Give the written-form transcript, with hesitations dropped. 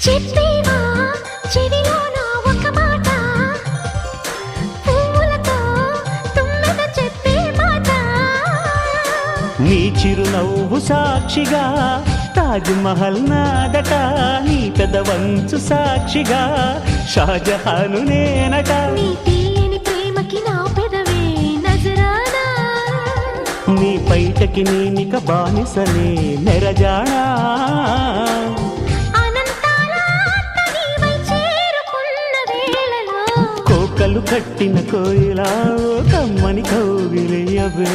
చెప్పేవా చెవిలోన ఒక మాట, పువ్వులతో తుమ్మెద చెప్పే మాట. నీ చిరునవ్వు సాక్షిగా తాజ్ మహల్ నాదట, నీ పెదవంచు సాక్షిగా షాజహాను నేనట. నీ తీయని ప్రేమకి నా పెదవే నజరానా, నీ పైటకి నేనిక బానిసలే నెరజానా. అనంతాల ఆత్మ నీవై చేరుకున్న వేళలో, కోకలు కట్టిన కోయిలా కమ్మని కౌగిలియవే.